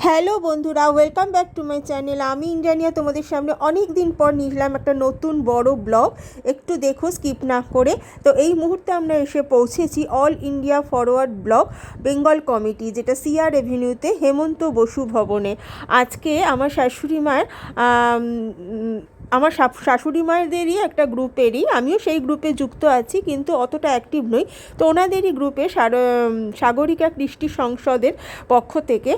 Hello বন্ধুরা, welcome back to my channel. আমি ইন্দ্রানিয়া তোমাদের সামনে অনেক দিন পর নিলাম একটা নতুন বড় ব্লগ। একটু দেখো স্কিপ না করে। তো এই মুহূর্তে আমরা এসে পৌঁছেছি all India forward block Bengal committee, যেটা সিআর এভিনিউতে হেমন্ত বসু ভবনে। আজকে আমার শাশুড়ি মায়ের আমার শাশুড়ি মায়েদেরই একটা গ্রুপেরই, আমিও সেই গ্রুপে যুক্ত আছি কিন্তু অতটা অ্যাক্টিভ নই। তো ওনাদেরই গ্রুপে সাগরিকা কৃষ্টি সংসদের পক্ষ থেকে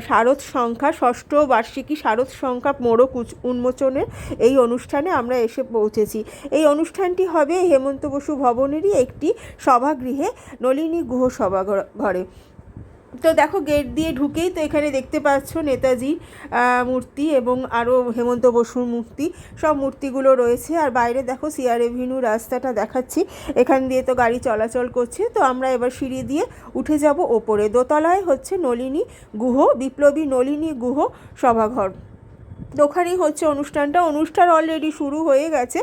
শারদ সংখ্যা ষষ্ঠ বার্ষিকী শারদ সংখ্যা মোড়ক উন্মোচনের এই অনুষ্ঠানে আমরা এসে পৌঁছেছি। এই অনুষ্ঠানটি হবে হেমন্ত বসু ভবনেরই একটি সভাগৃহে, নলিনী গুহ সভাঘরে। তো দেখো, গেট দিয়ে ঢুকেই তো এখানে দেখতে পাচ্ছ নেতাজি মূর্তি এবং আরও হেমন্ত বসুর মূর্তি, সব মূর্তিগুলো রয়েছে। আর বাইরে দেখো সিআর এভিনিউ রাস্তাটা দেখাচ্ছি, এখান দিয়ে তো গাড়ি চলাচল করছে। তো আমরা এবার সিঁড়ি দিয়ে উঠে যাব ওপরে। দোতলায় হচ্ছে নলিনী গুহ, বিপ্লবী নলিনী গুহ সভাঘর। ওখানেই হচ্ছে অনুষ্ঠান অলরেডি শুরু হয়ে গেছে।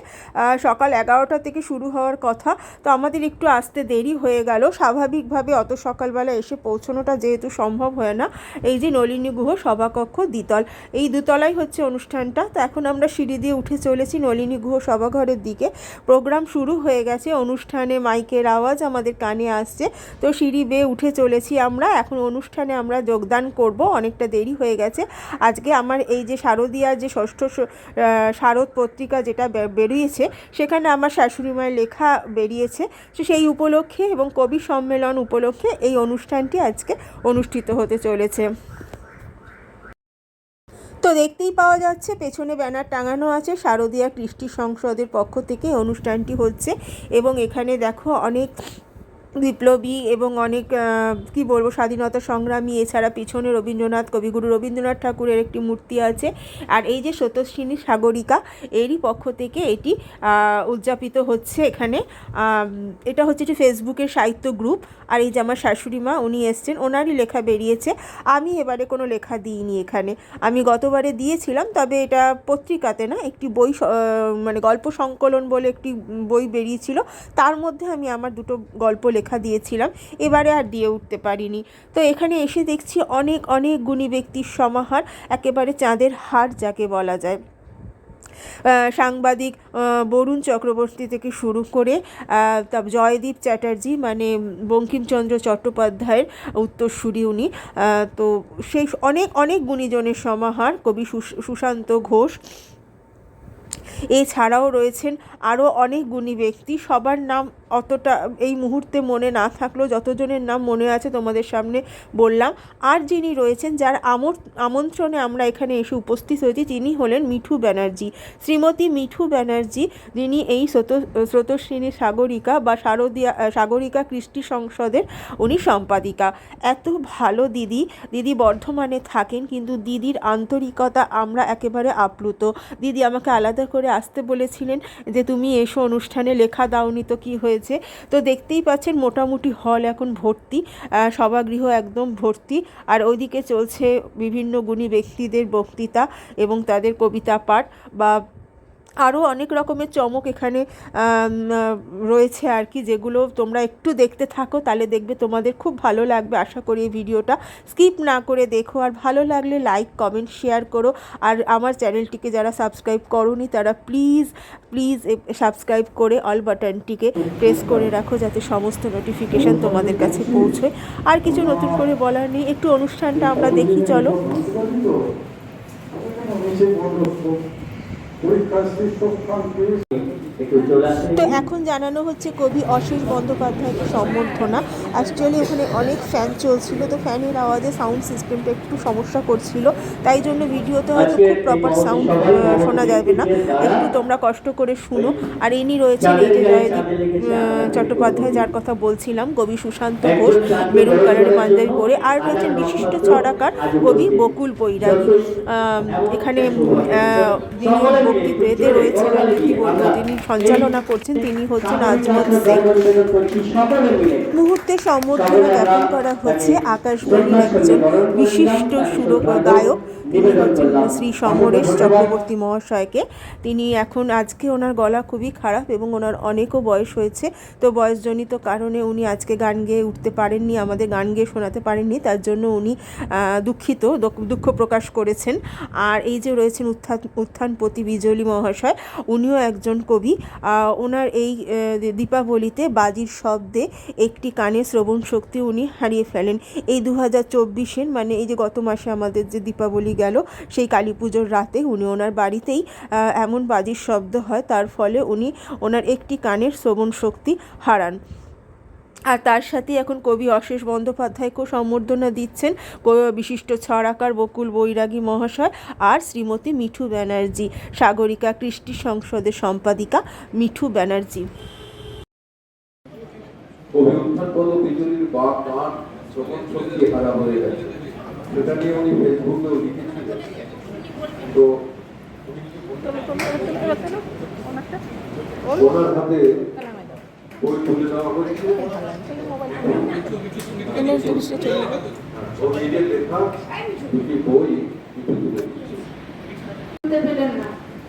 সকাল 11টা থেকে শুরু হওয়ার কথা, তো আমাদের একটু আসতে দেরি হয়ে গেল। স্বাভাবিকভাবে অত সকালবেলা এসে পৌঁছানোটা যেহেতু সম্ভব হয় না। এই যে নলিনী গুহ সভাকক্ষ দ্বিতল, এই দুতলাই হচ্ছে অনুষ্ঠানটা। তো এখন আমরা সিঁড়ি দিয়ে উঠে চলেছি নলিনী গুহ সভাঘরের দিকে। প্রোগ্রাম শুরু হয়ে গেছে, অনুষ্ঠানে মাইকের আওয়াজ আমাদের কানে আসছে। তো সিঁড়ি বেয়ে উঠে চলেছি আমরা। এখন অনুষ্ঠানে আমরা যোগদান করব, অনেকটা দেরি হয়ে গেছে। আজকে আমার এই যে শারদীয়ার যে ষষ্ঠ শারদ পত্রিকা যেটা বেরিয়েছে, সেখানে আমার শাশুড়ি মায়ের লেখা বেরিয়েছে। তো সেই উপলক্ষে এবং কবি সম্মেলন উপলক্ষে এই অনুষ্ঠানটি আজকে অনুষ্ঠিত হতে চলেছে। তো দেখতেই পাওয়া যাচ্ছে পেছনে ব্যানার টাঙানো আছে, শারদীয়া কৃষ্টি সংসদের পক্ষ থেকে অনুষ্ঠানটি হচ্ছে। এবং এখানে দেখো অনেক বিপ্লবী এবং অনেক কি বলবো স্বাধীনতা সংগ্রামী, এছাড়া পিছনে কবিগুরু রবীন্দ্রনাথ ঠাকুরের একটি মূর্তি আছে। আর এই যে স্রোতস্বিনী সাগরিকা, এরই পক্ষ থেকে এটি উদযাপিত হচ্ছে এখানে। এটা হচ্ছে একটি ফেসবুকের সাহিত্য গ্রুপ। আর এই যে আমার শাশুড়ি মা, উনি এসছেন, ওনারই লেখা বেরিয়েছে। আমি এবারে কোনো লেখা দিইনি এখানে, আমি গতবারে দিয়েছিলাম, তবে এটা পত্রিকাতে না, একটি বই মানে গল্প সংকলন বলে একটি বই বেরিয়েছিল, তার মধ্যে আমি আমার দুটো গল্প লেখা দিয়েছিলাম, এবারে আর দিয়ে উঠতে পারিনি। তো এখানে এসে দেখছি অনেক অনেক গুণী ব্যক্তির সমাহার, একেবারে চাঁদের হার যাকে বলা যায়। সাংবাদিক বরুণ চক্রবর্তী থেকে শুরু করে জয়দীপ চ্যাটার্জি, মানে বঙ্কিমচন্দ্র চট্টোপাধ্যায়ের উত্তরসূরি উনি। তো সেই অনেক অনেক গুণীজনের সমাহার, কবি সুশান্ত ঘোষ, এছাড়াও রয়েছেন আরও অনেক গুণী ব্যক্তি। সবার নাম অতটা এই মুহূর্তে মনে না থাকলেও যতজনের নাম মনে আছে তোমাদের সামনে বললাম। আর যিনি রয়েছেন, যার আমন্ত্রণে আমরা এখানে এসে উপস্থিত হয়েছি, তিনি হলেন মিঠু ব্যানার্জি, শ্রীমতী মিঠু ব্যানার্জি, যিনি এই স্রোতস্বিনী সাগরিকা বা সাগরিকা কৃষ্টি সংসদের উনি সম্পাদিকা। এত ভালো দিদি বর্ধমানে থাকেন, কিন্তু দিদির আন্তরিকতা আমরা একেবারে আপ্লুত। দিদি আমাকে আলাদা করে আসতে বলেছিলেন যে তুমি এসো অনুষ্ঠানে, লেখা দাওনি তো কী হয়েছে। তো দেখতেই পাচ্ছেন মোটামুটি হল এখন ভর্তি, সভাগৃহ একদম ভর্তি। আর ওইদিকে চলছে বিভিন্ন গুণী ব্যক্তিদের বক্তৃতা এবং তাদের কবিতা পাঠ বা আরও অনেক রকমের চমক এখানে রয়েছে আর কি, যেগুলো তোমরা একটু দেখতে থাকো, তাহলে দেখবে তোমাদের খুব ভালো লাগবে। আশা করি এই ভিডিওটা স্কিপ না করে দেখো, আর ভালো লাগলে লাইক কমেন্ট শেয়ার করো। আর আমার চ্যানেলটিকে যারা সাবস্ক্রাইব করোনি তারা প্লিজ সাবস্ক্রাইব করে অল বাটনটিকে প্রেস করে রাখো, যাতে সমস্ত নোটিফিকেশান তোমাদের কাছে পৌঁছয়। আর কিছু নতুন করে বলার নেই, একটু অনুষ্ঠানটা আমরা দেখি, চলো। তো এখন জানানো হচ্ছে কবি অশেষ বন্দ্যোপাধ্যায়কে সম্বর্ধনা। অ্যাকচুয়ালি ওখানে অনেক ফ্যান চলছিল, তো ফ্যানের আওয়াজে সাউন্ড সিস্টেমটা একটু সমস্যা করছিল, তাই জন্য ভিডিওতে হয়তো খুব প্রপার সাউন্ড শোনা যাবে না, একটু তোমরা কষ্ট করে শুনো। আর ইনি রয়েছেন এই যে জয়দীপ চট্টোপাধ্যায়, যার কথা বলছিলাম, কবি সুশান্ত ঘোষ, মেরুন কালারের পাঞ্জাবি পরে। আর রয়েছেন বিশিষ্ট ছড়াকার কবি বকুল বৈরাগী। এখানে যিনি বক্তৃতাতে রয়েছেন, যিনি সঞ্চালনা করছেন, তিনি হচ্ছেন আজমত শেখ। মুহূর্তের সম্বর্ধনা জ্ঞাপন করা হচ্ছে আকাশবাণীর একজন বিশিষ্ট গায়ক, তিনি হচ্ছেন শ্রী সমরেশ চক্রবর্তী মহাশয়কে। তিনি এখন আজকে ওনার গলা খুবই খারাপ এবং ওনার অনেকও বয়স হয়েছে, তো বয়সজনিত কারণে উনি আজকে গান গেয়ে উঠতে পারেননি, আমাদের গান গেয়ে শোনাতে পারেননি, তার জন্য উনি দুঃখ প্রকাশ করেছেন। আর এই যে রয়েছেন উত্থানপতি বিজলি মহাশয়, উনিও একজন কবি। ওনার এই দীপাবলিতে বাজির শব্দে একটি কানের শ্রবণ শক্তি উনি হারিয়ে ফেলেন। এই 2024-এর মানে এই যে গত মাসে আমাদের যে দীপাবলি গেল, সেই কালী পুজোর রাতে উনি ওনার বাড়িতেই এমন বাজির শব্দ হয়, তার ফলে উনি ওনার একটি কানের শ্রবণ শক্তি হারান। আর তার সাথে এখন কবি অশেষ বন্দ্যোপাধ্যায়কেও সম্বর্ধনা দিচ্ছেন বিশিষ্ট ছড়াকার বকুল বৈরাগী মহাশয় আর শ্রীমতী মিঠু ব্যানার্জি, সাগরিকা কৃষ্টি সংসদের সম্পাদিকা মিঠু ব্যানার্জি। হারা হয়ে গেছে, সেটা নিয়ে উনি ফেসবুকেও লিখেছিলেন। তো ওনার হাতে বই তুলে দেওয়া হয়েছে, লেখা দুটি বই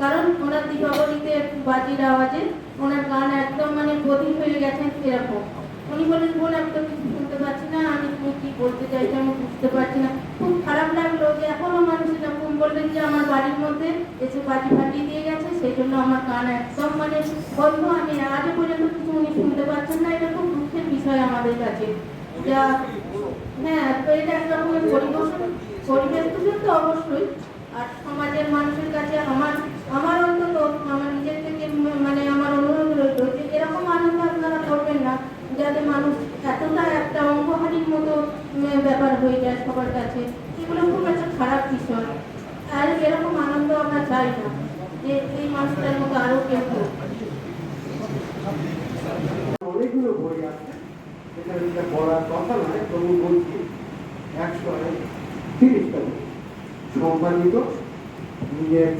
কারণ ওনার দীপাবলিতে বাজির আওয়াজে ওনার গান একদম মানে বধির হয়ে গেছেন সেরকম। উনি বলেন বোন আমি তো কিছু শুনতে পাচ্ছি না, আমি তুমি কি বলতে চাইছো আমি বুঝতে পারছি না। খুব খারাপ লাগলো যে এখনো মানুষ এরকম বললেন যে আমার বাড়ির মধ্যে এসে বাজি ফাটিয়ে দিয়ে গেছে, সেই জন্য আমার গান একদম মানে বন্ধ, আমি আজও পর্যন্ত কিছু উনি শুনতে পাচ্ছেন না। এটা খুব দুঃখের বিষয় আমাদের কাছে। যা হ্যাঁ, তো এটা এক রকমের পরিবেশ দূষণ তো অবশ্যই। আর সমাজের মানুষের কাছে আমার অন্তত আমার নিজের থেকে মানে আমার অনুরোধ রইল যে এরকম আনন্দ আপনারা করবেন না যাতে মানুষ এতটা একটা অঙ্গহানির মতো ব্যাপার হয়ে যায় সবার কাছে। এগুলো খুব একটা খারাপ বিষয়, আর এরকম আনন্দ আমরা চাই না যে এই মানুষটার মতো আরো কেউ হোক। অনেকগুলো বই আছে, এটা বলার কথা নয়, তবু বলছি 130টা বই সম্পাদিত, নিজের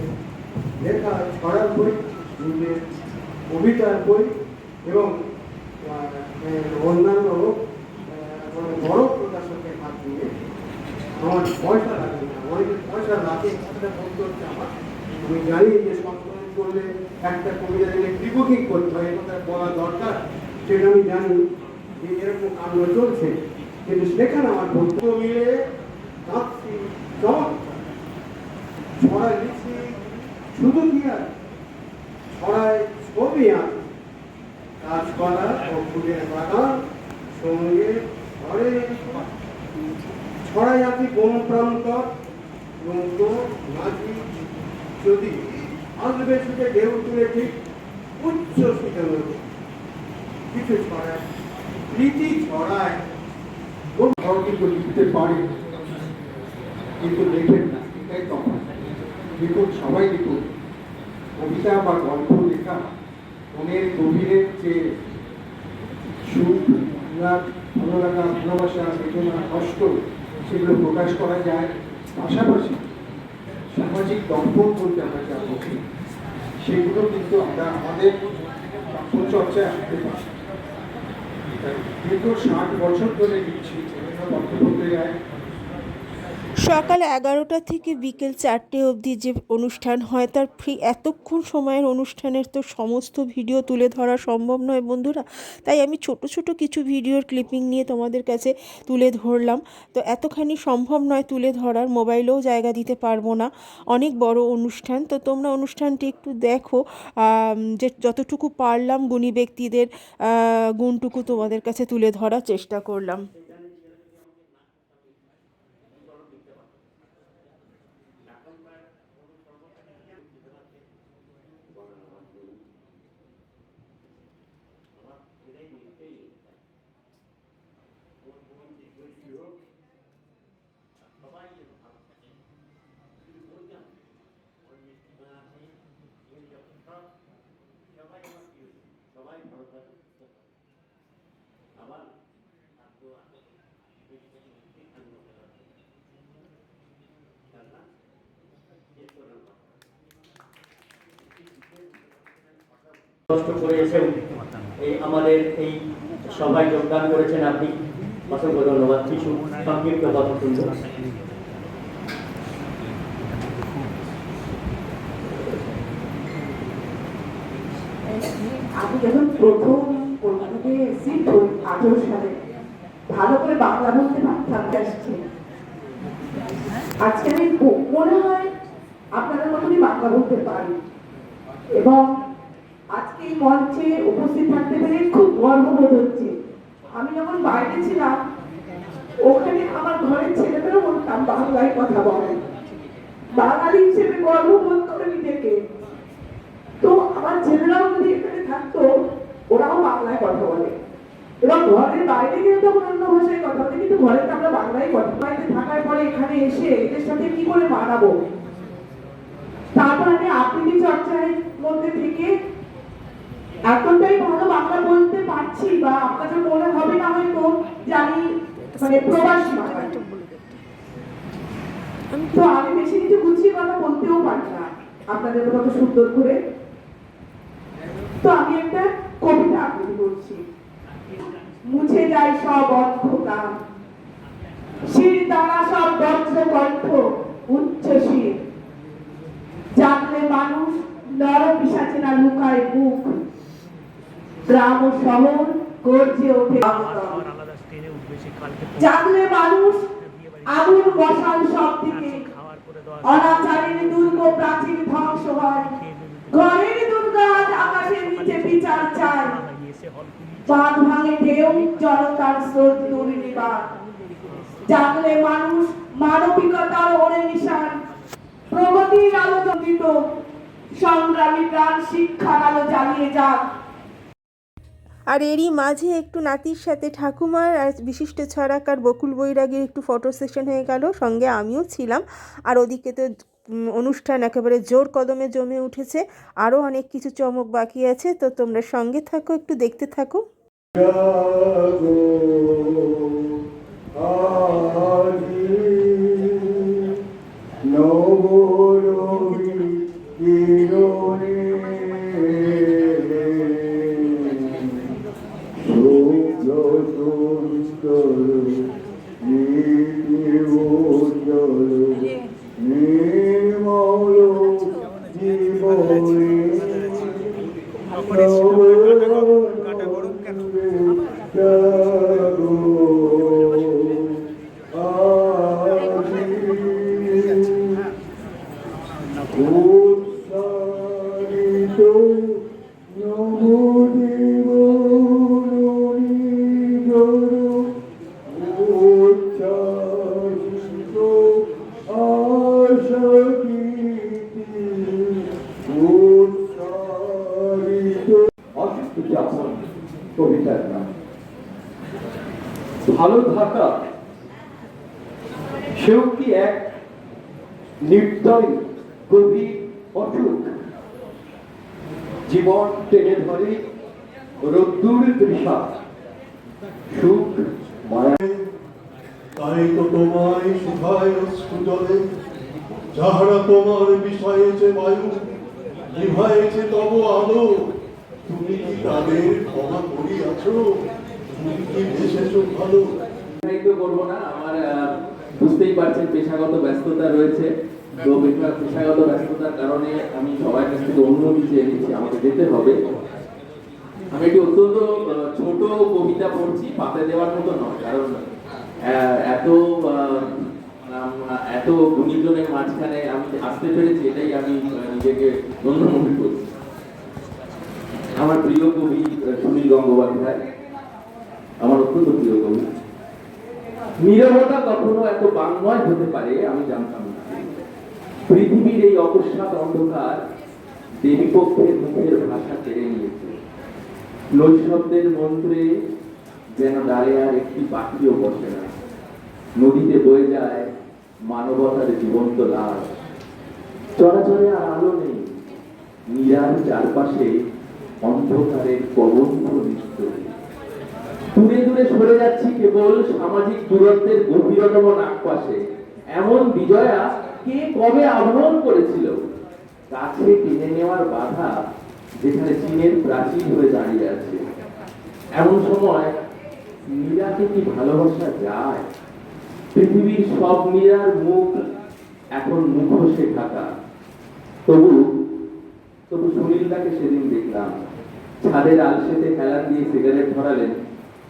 লেখা ছড়ার বই, নিজের কবিতার বই এবং অন্যান্য বড় প্রকাশকের হাত দিয়ে। আমার পয়সা লাগে না, অনেকের পয়সা লাগে, কথাটা বলতে হচ্ছে আমার। আমি জানি যে সংকলন করলে একটা কবিতা দিলে প্রিবুকিং করতে হয়, কথা বলা দরকার, সেটা আমি জানি যে এরকম কাণ্ড চলছে, কিন্তু সেখানে আমার বন্ধু মিলে কাঁদছি, ছড়ায় লিখছি, শুধু কি আর ছড়ায় ছবি আঁক, গাছপালা ও ফুলের বাগান সঙ্গে ঘরে ছড়াই আঁকি বন প্রান্তর মাঝি যদি আসবে শুধু ঢেউ তুলে ঠিক উচ্চ শিখে কিছু ছড়ায় রীতি ছড়ায়। কোন কিন্তু লিখতে পারে কিন্তু লেখেন না, এটাই তখন। লিখুন, সবাই লিখুন, কবিতা বা গল্প লেখা মনের গভীরের যে সুখ, ভালো লাগা, ভালোবাসা, বেদনা, কষ্ট, সেগুলো প্রকাশ করা যায়। পাশাপাশি সামাজিক দর্পণ বলতে আমরা যা বলি, সেগুলো কিন্তু আমরা আমাদের চর্চায় আনতে পারি। দীর্ঘ 60 বছর ধরে লিখছি বিভিন্ন পত্রপত্রিকায়। সকাল 11টা থেকে বিকেল 4টে অবধি যে অনুষ্ঠান হয়, তার এতক্ষণ সময়ের অনুষ্ঠানের তো সমস্ত ভিডিও তুলে ধরা সম্ভব নয় বন্ধুরা, তাই আমি ছোট ছোট কিছু ভিডিওর ক্লিপিং নিয়ে তোমাদের কাছে তুলে ধরলাম। তো এতখানি সম্ভব নয় তুলে ধরার, মোবাইলেও জায়গা দিতে পারবো না, অনেক বড় অনুষ্ঠান। তো তোমরা অনুষ্ঠানটি একটু দেখো, যে যতটুকু পারলাম গুণী ব্যক্তিদের গুণটুকু তোমাদের কাছে তুলে ধরার চেষ্টা করলাম। কষ্ট করেছেন, এই আমাদের এই সভায় যোগদান করেছেন আপনি। অসংখ্য ধন্যবাদ। কিছু সংক্ষিপ্ত কথা শুনবো। আমি যখন প্রথম কলকাতাতে এসেছি 18 সালে, ভালো করে বাংলা বলতে পারতাম আসছে। আজকে আমি মনে হয় আপনাদের মতনই বাংলা বলতে পারি, এবং আজকে এই মঞ্চে উপস্থিত থাকতে পেরে খুব গর্ববোধ হচ্ছে। আমি যখন বাইরে ছিলাম, ওখানে আমার ঘরের ছেলেমেয়েরা বলতাম বাংলায় কথা বলে, বাঙালি হিসেবে গর্ববোধ করে নিজেকে। তো আমার ছেলেরাও যদি এখানে থাকতো, ওরাও বাংলায় কথা বলে, এবং ঘরের বাইরে গিয়ে তখন অন্য ভাষায় কথা বলে, কিন্তু ঘরে তো আমরা বাংলায় কথা বলি। বাইরে থাকার পরে এখানে এসে এদের সাথে কি করে মানাবো, তারপর আমি আবৃত্তি চর্চার মধ্যে থেকে এতটাই ভালো বাংলা বলতে পারছি, বা আপনাদের মনে হবে না হয়তো যে আমি মানে প্রবাসী বাঙালি। তো আমি বেশি কিছু গুছিয়ে কথা বলতেও পারি না আপনাদের মতো সুন্দর করে। তো আমি একটা কবিতা আবৃত্তি করছি। মুছে যায় সব অন্ধকার, শির দ্বারা সব বজ্র কণ্ঠ উচ্ছ্বসির, জানলে মানুষ নর পিশাচেরা লুকায় মুখ, গ্রাম ও শহর গর্জে ওঠে। জানলে মানুষ আগুন বসাল সব দিকে, অনাচারের দুর্গ প্রাচীর ধ্বংস হয়, ঘরের দুর্গা আজ আকাশের নিচে বিচার চায়, বাঁধ ভাঙে ঢেউ জনতার স্রোত দুর্নিবার। জানলে মানুষ মানবিকতার ওরে নিশান, প্রগতির আলো জ্বলিত, সংগ্রামী প্রাণ শিক্ষার আলো জ্বালিয়ে যাক। আর এরই মাঝে একটু নাতির সাথে ঠাকুমার আর বিশিষ্ট ছড়াকার বকুল বৈরাগীর একটু ফটো সেশন হয়ে গেল, সঙ্গে আমিও ছিলাম। আর ওদিকে তো অনুষ্ঠান একেবারে জোর কদমে জমে উঠেছে, আরও অনেক কিছু চমক বাকি আছে। তো তোমরা সঙ্গে থাকো, একটু দেখতে থাকো। কবিতার নাম ভালো থাকা, সেও কি এক নির্দয় গভীর অসুখ, জীবন টেনে ধরে রোদ্দুর তৃষা, সুখ মায়া। তাই তো তোমায় শুধায় অশ্রু জলে, যাহারা তোমার বিষয়েছে বায়ু, নিভায়েছে তব আলো, তুমি কি তাদের ক্ষমা করিয়াছ? তুমি কি এসেছো ভালো? করবো না, আমার বুঝতেই পারছেন পেশাগত ব্যস্ততা রয়েছে। তো পেশাগত ব্যস্ততার কারণে আমি সবার কাছ থেকে অনুমতি চেয়ে নিচ্ছি, আমাকে যেতে হবে। আমি একটি অত্যন্ত ছোট কবিতা পড়ছি, পাতে দেওয়ার মতো নয়, কারণ এত গুণীজনের মাঝখানে আমি আসতে পেরেছি, এটাই আমি নিজেকে ধন্যমনে করছি। আমার প্রিয় কবি সুনীল গঙ্গোপাধ্যায়, আমার অত্যন্ত প্রিয় কবি। নীরবতা কখনো এত বাংময় হতে পারে আমি জানতাম না। পৃথিবীর এই অকস্মাৎ অন্ধকার দেবী পক্ষের মুখের ভাষা কেড়ে নিয়েছে। নৈশব্দের মন্ত্রে যেন দাঁড়ে আর একটি পাখিও বসে না। নদীতে বয়ে যায় মানবতার জীবন্ত লাশ। চরাচরে আর আলো নেই, নীরার চারপাশে অন্ধকারের কবন্ধ নিশ্চয়। দূরে দূরে সরে যাচ্ছি কেবল সামাজিক দূরত্বের গভীরতম নাগপাশে। এমন বিজয়া কে কবে আহ্বান করেছিল? কাছে টেনে নেওয়ার বাধা যেখানে চীনের প্রাচীর হয়ে দাঁড়িয়ে আছে। এমন সময় মীরাকে কি ভালোবাসা যায়? পৃথিবীর সব মীরার মুখ এখন মুখোশে ঢাকা। তবু তবু সুনীলদাকে সেদিন দেখলাম ছাদের আলসেতে হেলান দিয়ে সিগারেট ধরালেন,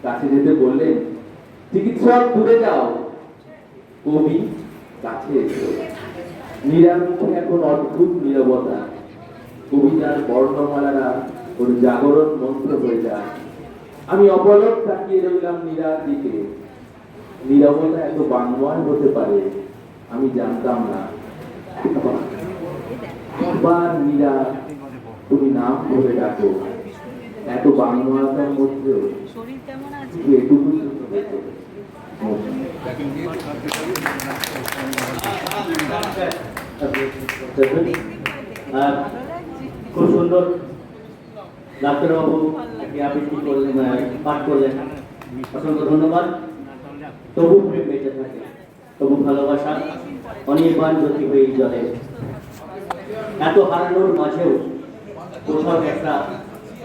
কাছে যেতে বললেন, চিকিৎসক দূরে যাও, কবি কাছে এসো। মীরার মুখে এখন অদ্ভুত নীরবতা, কবিতার বর্ণমালারা ওর জাগরণ মন্ত্র হয়ে যায়। আমি অপলক তাকিয়ে রইলাম মীরার দিকে। নীরবতা এত বাংময় হতে পারে আমি জানতাম না। একবার মীরা, তুমি নাম করে ডাকো। এত বাংময়তার মধ্যেও এটুকু খুব সুন্দর ডাক্তারবাবু একটি আবৃত্তি করলেন, পাঠ করলেন, অসংখ্য ধন্যবাদ। তবু প্রেম বেঁচে থাকে, তবু ভালোবাসা অনির্বাণ জ্যোতি হয়ে জ্বলে। এত হারানোর মাঝেও কোথাও একটা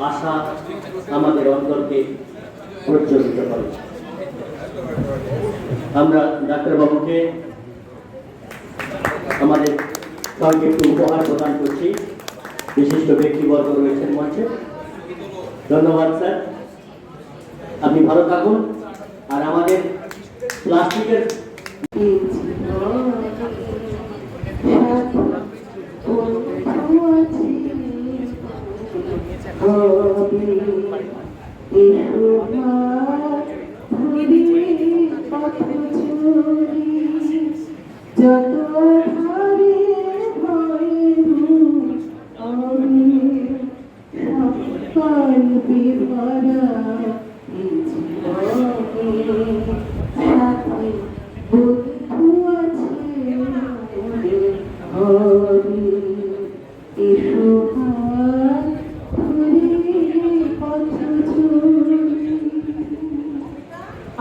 আশা আমাদের অন্তরকে প্রজ্বলিত করে। আমরা ডাক্তারবাবুকে আমাদের সঙ্গে একটু উপহার প্রদান করছি। বিশিষ্ট ব্যক্তিবর্গ রয়েছেন মঞ্চে। ধন্যবাদ স্যার, আপনি ভালো থাকুন। আর আমাদের প্লাস্টিকের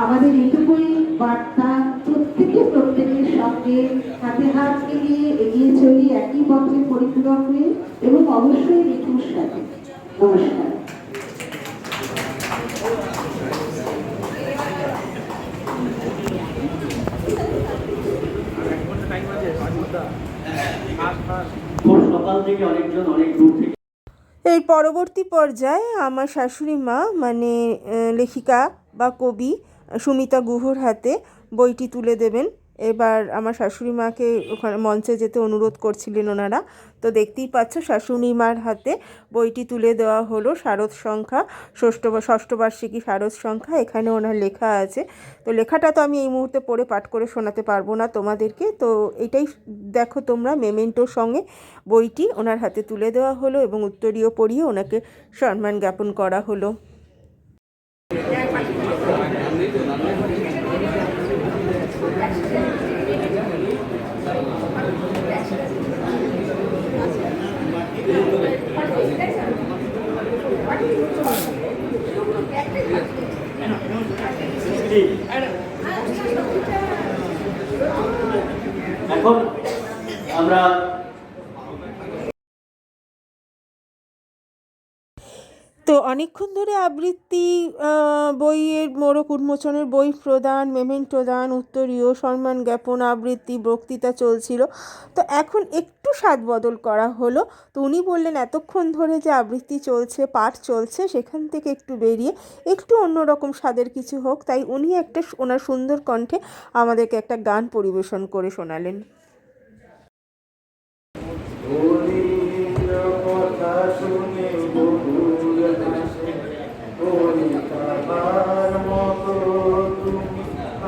আমাদের এইটুকুই বার্তা, প্রত্যেকের সঙ্গে হাতে হাত মিলিয়ে এগিয়ে চলি একই পথে পরিপূরক হয়ে, এবং অবশ্যই ঋতুর সাথে। নমস্কার। খুব সকাল থেকে অনেকজন অনেক দূর থেকে এর পরবর্তী পর্যায়ে আমার শাশুড়ি মা মানে লেখিকা বা কবি সুমিতা গুহর হাতে বইটি তুলে দেবেন। এবার আমার শাশুড়ি মাকে ওখানে মঞ্চে যেতে অনুরোধ করছিলেন ওনারা। তো দেখতেই পাচ্ছ শাশুড়ি মার হাতে বইটি তুলে দেওয়া হলো। শারদ সংখ্যা ষষ্ঠ বার্ষিকী শারদ সংখ্যা এখানে ওনার লেখা আছে। তো লেখাটা তো আমি এই মুহূর্তে পড়ে পাঠ করে শোনাতে পারবো না তোমাদেরকে। তো এটাই দেখো তোমরা, মেমেন্টোর সঙ্গে বইটি ওনার হাতে তুলে দেওয়া হলো এবং উত্তরীয় পড়িয়ে ওনাকে সম্মান জ্ঞাপন করা হলো। এখন আমরা তো অনেকক্ষণ ধরে আবৃত্তি, বইয়ের মোড়ক উন্মোচনের বই প্রদান, মেমেন্টো দান, উত্তরীয়, সম্মান জ্ঞাপন, আবৃত্তি, বক্তৃতা চলছিল। তো এখন একটু স্বাদ বদল করা হলো। তো উনি বললেন এতক্ষণ ধরে যে আবৃত্তি চলছে, পাঠ চলছে, সেখান থেকে একটু বেরিয়ে একটু অন্যরকম স্বাদের কিছু হোক। তাই উনি একটা ওনার সুন্দর কণ্ঠে আমাদেরকে একটা গান পরিবেশন করে শোনালেন। কথা শুনে বহুল হাসে, কলিকাতার মতো তুমি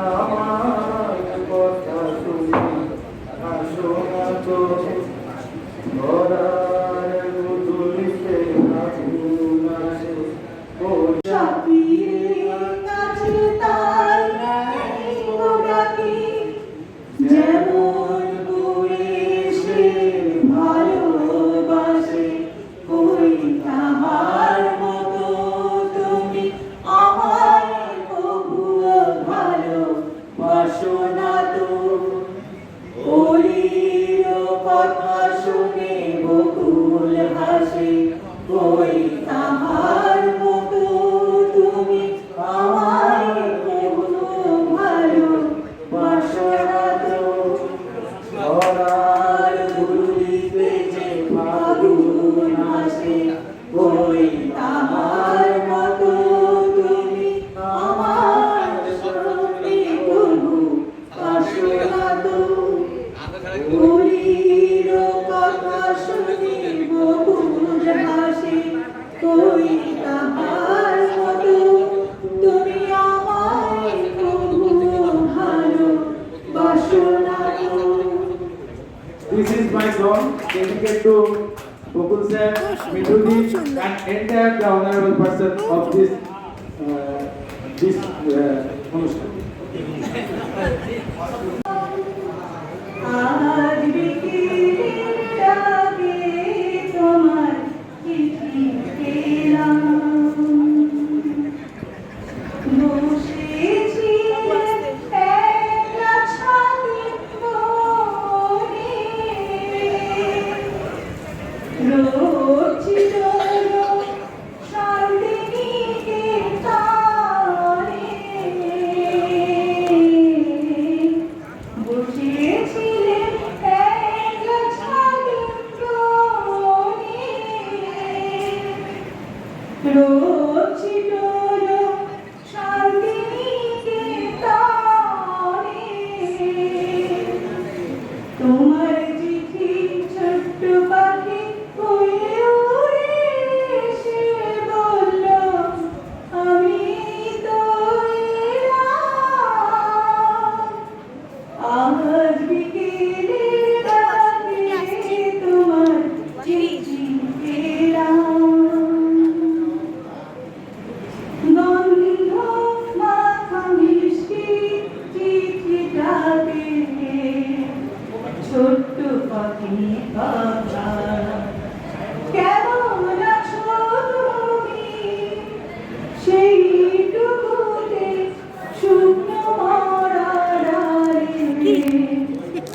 আমার কথা শুনে হাসো না তো। ধরার গুদুলিতে আগুন আসে, যেমন করে সে ভালোবাসে, কই তাহার মতো তুমি আমায় কবুও ভালোবাসো না তো। ওলির কথা শুনে বকুল হাসে, কই তাহার মতো তুমি আমায় কলির কথা শুনি বহুর হাসি, কই তাহার মতো তুমি আমায় প্রভু ভালো বাসো না গো। This is my song dedicated to Gokul sir, Mithuji, and entire the honorable person of this অনুষ্ঠান। আজ বিকেলের ডাকে তোমার চিঠি পেলাম, বসেছি একলা ছাদের কোণে, রোজ শান্তিনীকে তারে বসেছিলেন একলা ছাদের কোণে, রোজ শান্তিনীকে তারে তোমার চিঠি ছোট্ট পাখি উড়ে উড়ে এসে বলল আমি তো এলাম। আজ বিকেলের ডাকে তোমার চিঠি পেলাম, গন্ধ মাখা মিষ্টি চিঠিটাতে ছোট্ট পাখি বাবা কেমন আছো তুমি, সেইটুকুতে শুকনো মরা ডালে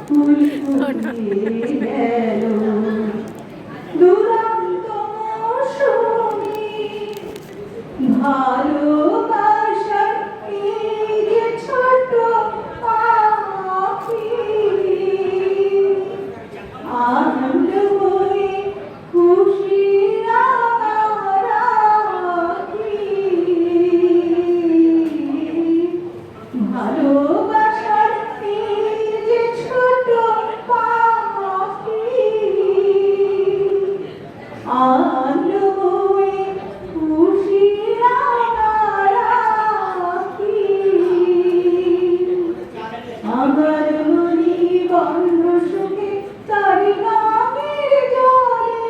ফুল ফুটিয়ে গেল, দুরন্ত মৌসুমি ভালোবাসার এই যে ছোট পাখি, আনন্দ বয়ে খুশি রাখি, ভালোবাসার এই যে ছোট পাখি, আনন্দ বয়ে খুশি রাখি, আমার মনি বন্ধ সুখে তারি গানের জলে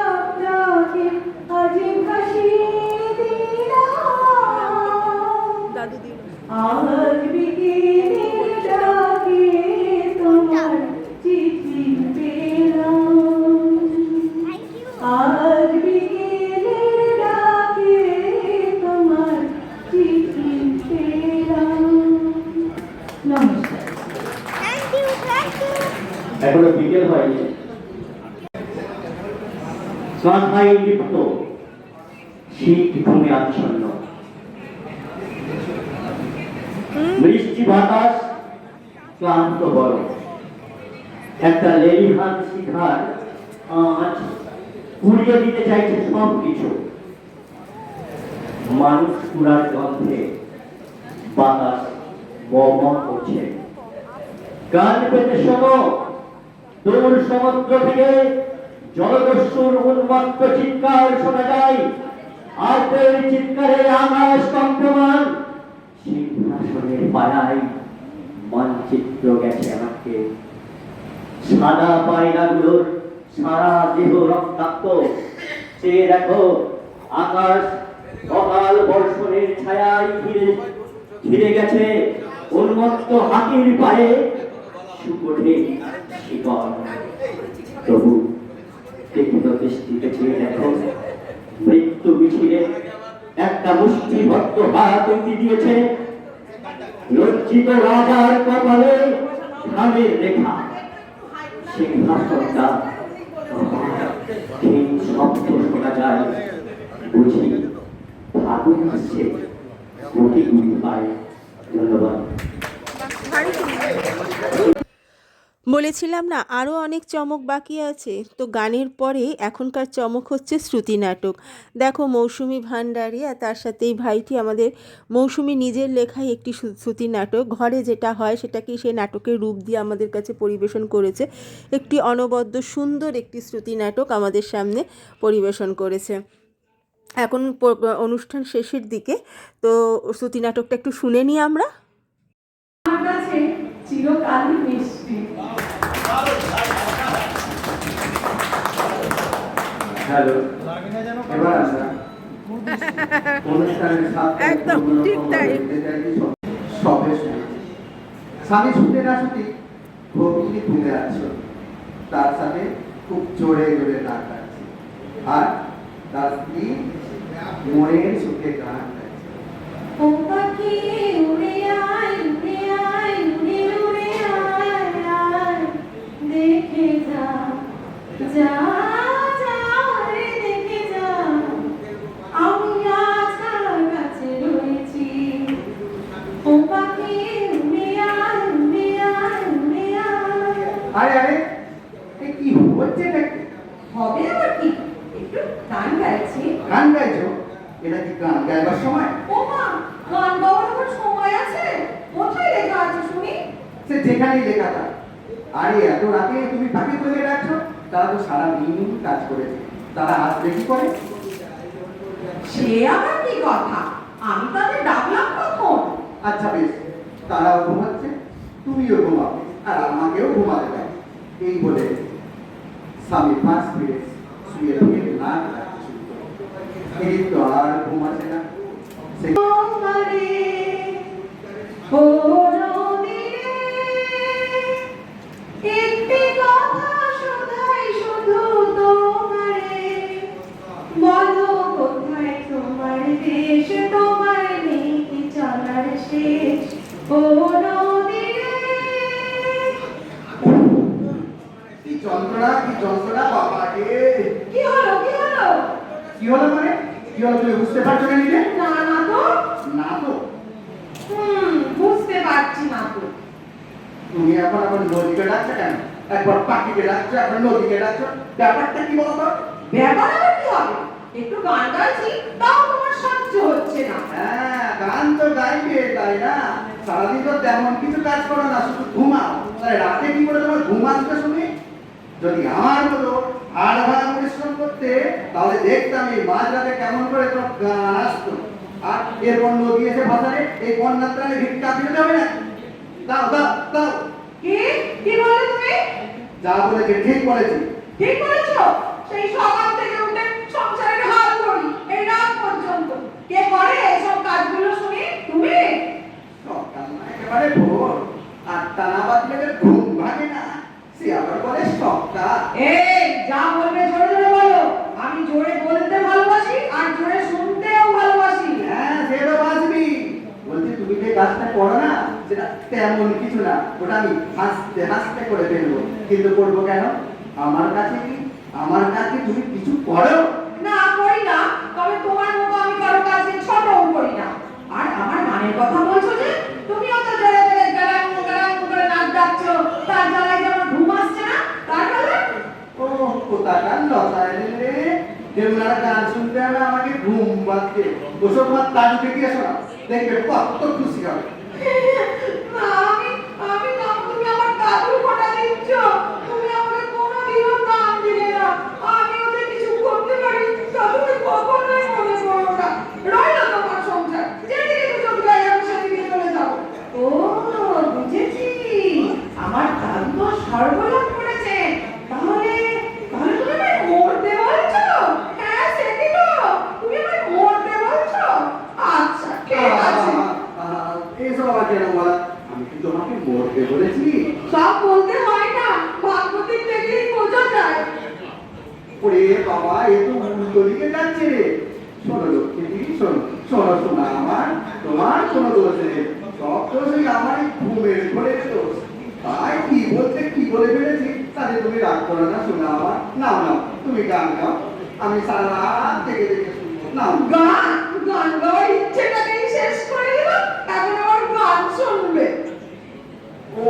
আপনাকে আজ ভাসিয়ে দিলাম। আজ বিকেলের ডাকে তোমার চিঠি পেলাম, আজ বিকেলের ডাকে তোমার চিঠি পেলাম। নমস্কার। এখনো বিকেল হয়নি, সন্ধ্যায় লিপ্ত, শীত ঘুমে আচ্ছন্ন, বৃষ্টি বাতাস ক্লান্ত বড়, একটা লেলিহান শিখার আঁচ পুড়িয়ে দিতে চাইছে সব কিছু, মানুষ পুরার গন্ধে বাতাস বম করছে, গান পেতে শোনো, দূর সমুদ্র থেকে জলদস্যুর উন্মত্ত চিৎকার শোনা যায়, আর্তের চিৎকারে আকাশ কম্পমান, সিংহাসনের পাড়ায় মানচিত্র গেছে আমাকে, সাদা পায়রাগুলোর সারা দেহ রক্তাক্ত, চেয়ে দেখো আকাশ অকাল বর্ষণের ছায়ায় ঘিরে গেছে, উন্মত্ত হাতির পায়ে সুকোঠে শিকল, তবু দেখিত দৃষ্টিতে চেয়ে দেখো মৃত্যু মিছিলে একটা মুষ্টিবদ্ধ হাত এগিয়ে দিয়েছে, লজ্জিত রাজার কপালে ঘামের রেখা, সিংহাসনটা ক্ষীণ শব্দ শোনা যায়, বুঝি ফাগুন আসছে, গুটি গুটি পায়। ধন্যবাদ। বলেছিলাম না আরও অনেক চমক বাকি আছে, তো গানের পরে এখনকার চমক হচ্ছে শ্রুতি নাটক। দেখো মৌসুমী ভান্ডারী আর তার সাথে এই ভাইটি আমাদের মৌসুমী নিজের লেখাই একটি শ্রুতি নাটক, ঘরে যেটা হয় সেটাকেই সে নাটকের রূপ দিয়ে আমাদের কাছে পরিবেশন করেছে। একটি অনবদ্য সুন্দর একটি শ্রুতি নাটক আমাদের সামনে পরিবেশন করেছে। এখন অনুষ্ঠান শেষের দিকে, তো শ্রুতি নাটকটা একটু শুনে নিই আমরা। আমার কাছে চিরকালই মিষ্টি। হ্যালো, এবার আমরা অনুষ্ঠানের একদম ঠিক তাই। সবে স্বামী শুনতে না শুনতে ভগ্নি তুলে আছো, তার সাথে খুব জোরে জোরে নাচ আছে, আর তার স্ত্রী মনের সুখে গান গাইছে। ও পাখি উড়ে আয় উড়ে আয় উড়ে উড়ে আয় আয় দেখে যা যা যা রে দেখে যা আমি আজ কার কাছে রয়েছি। ও পাখি উড়ে আয় উড়ে আয় উড়ে আয়। আরে আরে এ কি হচ্ছে নাকি? হবে আবার কি, একটু গান গাইছি। গান গাইছো? এটা কি গান গাইবার সময়? ও মা, গান গাওয়ার আবার সময় আছে? কোথায় লেখা আছে শুনি? সে যেখানেই লেখা থাক। আরে এত রাতে তুমি ফাঁকি করে রাখছো? তারা তো সারাদিন কাজ করেছে, তারা আসবে কি করে? সে আবার কি কথা, আমি তাদের ডাকলাম কখন? আচ্ছা বেশ, তারাও ঘুমাচ্ছে, তুমিও ঘুমাবে, আর আমাকেও ঘুমাতে দাও। এই বলে স্বামী পাশ ফিরে শুয়ে শুয়ে নাক ডাকতে শুরু করে। এই তো আর ঘুমাচ্ছে না। সে তোমারে ও নদীরে একটি কথা শোধাই শুধু তোমারে, বলো কোথায় তোমার দেশ, তোমার নেই কি চলার শেষ। ও নদীরে কি যন্ত্রণা বাবা রে! কি হলো কি হলো? কি হলো মানে? কি হলো তুমি বুঝতে পারছো না নিজে? না না তো। না তো? বুঝতে পারছি না তো। তুমি এখন আবার নদীকে ডাকছো কেন? একবার পাখিকে ডাকছো, একবার নদীকে ডাকছো, ব্যাপারটা কি বলতো? ব্যাপার আবার কি হবে? একটু গান গাইছি, তাও তোমার সহ্য হচ্ছে না। হ্যাঁ, গান তো গাইবে, তাই না? সারাদিন তো তেমন কিছু কাজ করো না, শুধু ঘুমাও। তাহলে রাতে কি করে তোমার ঘুম আসবে শুনি? যদি আমার মতো হাড় ভাড়া পরিশ্রম করতে, তাহলে দেখতাম এই মাঝরাতে কেমন করে তোমার গান আসতো। আর এরপর নদী এসে ভাসালে এই বন্যার ত্রাণে ভিক্ষা দিতে হবে না? দাও দাও দাও। কি কি বলে তুমি? যা বলেছে ঠিক বলেছি। ঠিক বলেছো। সেই সকাল থেকে উঠে সংসারের হাল ধরি এই রাত পর্যন্ত। কে করে এইসব কাজগুলো শুনি? তুমি? সকাল না, একেবারে ভোর। 8টা না বাজলে যে ঘুম ভাঙে না, সে আবার বলে সকাল। এই যা বলবে জোরে জোরে বলো। আমি জোরে বলতে ভালোবাসি আর জোরে শুনতেও ভালোবাসি। হ্যাঁ, সে তো বাজবি। বলছি তুমি যে কাজটা করো না, সেটা তেমন কিছু না, ওটা আমি হাসতে হাসতে করে ফেলবো। কিন্তু করবো কেন? আমার কাছে তুমি কিছু করো না করি না, তবে তোমার মতো আমি কারো কাছে ছোটও করি না। আর আমার গানের কথা বলছো যে, তুমিও তো জোরে জোরে গারাং গারাং করে নাচ ডাকছো, তার জ্বালায় যে আমার ঘুম আসছে না, তার কারণে? ও কোথাকার লতায় রে, যে ওনারা গান শুনতে হবে আমাকে ঘুম বাঁধতে। ওসব আমার তাজুকে দিয়ে শোনা, দেখবে কত খুশি হবে। না আমি নাম তুমি আমার দাদুর ফোঁটা দিচ্ছ। তুমি আমাকে কোনোদিনও দাম দিলে না। আমিও যে কিছু করতে পারি তা তুমি কখনোই মনে করো না। রইলো তোমার সংসার, যেদিকে দু চোখ যায় আমি সেদিকে চলে যাবো। ও বুঝেছি, আমার দাদু তো সর্বলাভ করেছে। তাহলে তাহলে তুমি আমায় মরতে বলছো? হ্যাঁ সেটি তো, তুমি আমায় মরতে বলছো। আচ্ছা ঠিক আছে। এসব আবার কেন বলা? আমি কি তোমাকে মরতে বলেছি? সব বলতে হয় না, ভাগবতীর দেখলেই বোঝা যায়। ওরে বাবা, এ তো উল্টো দিকে যাচ্ছে রে। শোনো লক্ষ্মী, শোনো শোনো শোনা আমার, তোমার কোনো দোষ নেই, সব দোষই আমার এই ঘুমের ঘরে দোষ। তাই কি বলে ফেলেছি, তাতে তুমি রাগ করো না। শোনা আমার, নাও নাও তুমি গান গাও, আমি সারা রাত দেখে শুনবো। নাও গান গান গাওয়ার ইচ্ছেটাকেই শেষ করে দিলাম, এখন আবার গান শুনবে। ও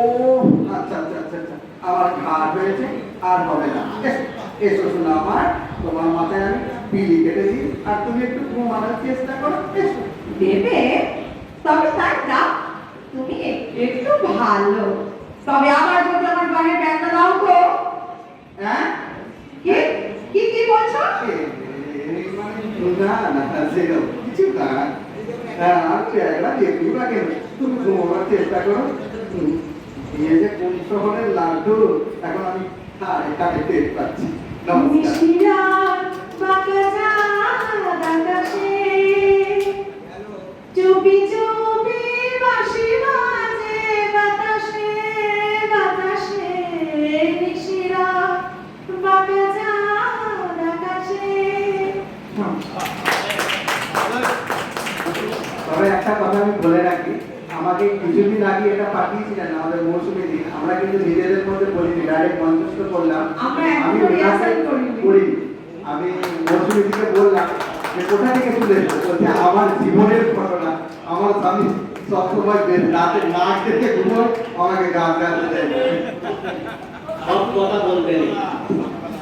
আচ্ছা আচ্ছা আচ্ছা আচ্ছা, আমার ঘাট হয়েছে, আর হবে না। এসো, এসো শোনো আমার, তোমার মাথায় আমি বিলি কেটে দিই, আর তুমি একটু ঘুমানোর চেষ্টা করো। এসো। দেবে? তবে তাই দাও, তুমি একটু ভালো। তবে আমার বলতে আমার গায়ে ব্যাগটা দাও তো। হ্যাঁ? কি কি কি বলছো? না না, সেরকম কিছু না। হ্যাঁ, আর চেহারা দেখবি বা কেন? তুমি ঘুমানোর চেষ্টা করো। দিয়ে যে কোন শহরের লাড্ডু, এখন আমি খাই খাই টের পাচ্ছি। নমস্কার। মিশিরার বাঁকা চাঁদ আকাশে, চুপি চুপি বাঁশি বাজে বাতাসে বাতাসে, মিশিরার বাঁকা চাঁদ আকাশে। তবে একটা কথা আমি বলে রাখি, আমাকে কিছুদিন আগে এটা পাঠিয়েছিলেন আমাদের মৌসুমী দিন, আমরা কিন্তু নিজেদের মধ্যে বলিনি, ডাইরেক্ট মঞ্চস্থ করলাম। আমরা আমি এখনো rehearsal করিনি। করিনি। আমি মৌসুমী দিকে বললাম যে কোথা থেকে তুলেছো, বলছে আমার জীবনের ঘটনা। আমার স্বামী সবসময় রাতে না খেতে ঘুমোয়, আমাকে গান গাইতে দেয়। সব কথা বলতে নেই,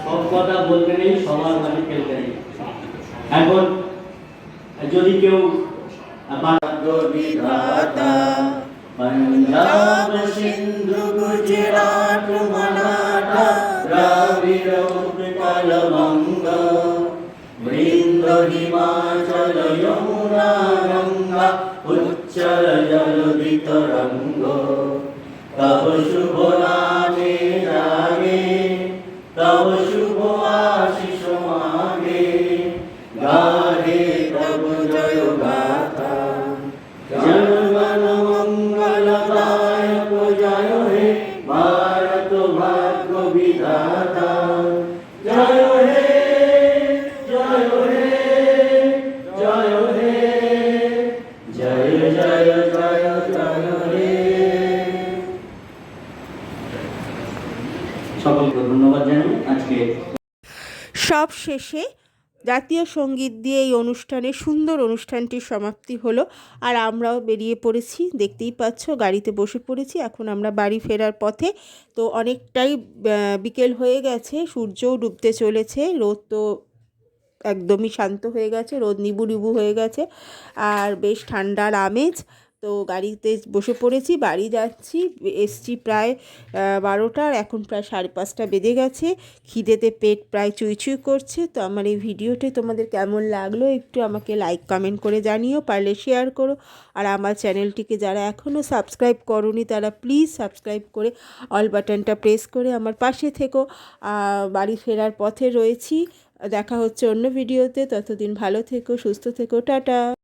সব কথা বলতে নেই, সবার মাঝে খেলতে নেই। এখন যদি কেউ ভাগ্য বিধাতা পঞ্জাব সিন্ধু গুজরাট মারাঠা দ্রাবিড় উৎকল বঙ্গ বৃন্দ হিমাচল যমুনা গঙ্গা উচ্চল জলধি তরঙ্গ তব শুভ নামে জাগে তব শুভ আশিস মাগে গাহে তব জয় গাথা জনগণ মঙ্গলদায়ক জয় হে ভারত ভাগ্য বিধাতা জয় হে জয় হে জয় হে জয় জয় জয় জয় হে। সকলকে ধন্যবাদ জানাই। আজকে সব শেষে জাতীয় সঙ্গীত দিয়ে এই অনুষ্ঠানে সুন্দর অনুষ্ঠানটির সমাপ্তি হলো। আর আমরাও বেরিয়ে পড়েছি, দেখতেই পাচ্ছ গাড়িতে বসে পড়েছি। এখন আমরা বাড়ি ফেরার পথে। তো অনেকটাই বিকেল হয়ে গেছে, সূর্যও ডুবতে চলেছে, রোদ তো একদমই শান্ত হয়ে গেছে, রোদ নিবু নিবু হয়ে গেছে, আর বেশ ঠান্ডার আমেজ। তো গাড়িতে বসে পড়েছি, বাড়ি যাচ্ছি। এসছি প্রায় 12টার, এখন প্রায় 5:30 বেজে গেছে। খিদেতে পেট প্রায় চুইচুই করছে। তো আমার এই ভিডিওটি তোমাদের কেমন লাগলো একটু আমাকে লাইক কমেন্ট করে জানিও, পারলে শেয়ার করো। আর আমার চ্যানেলটিকে যারা এখনও সাবস্ক্রাইব করোনি তারা প্লিজ সাবস্ক্রাইব করে অল বাটনটা প্রেস করে আমার পাশে থেকো। বাড়ি ফেরার পথে রয়েছি, দেখা হচ্ছে অন্য ভিডিওতে। ততদিন ভালো থেকো, সুস্থ থেকো, টাটা।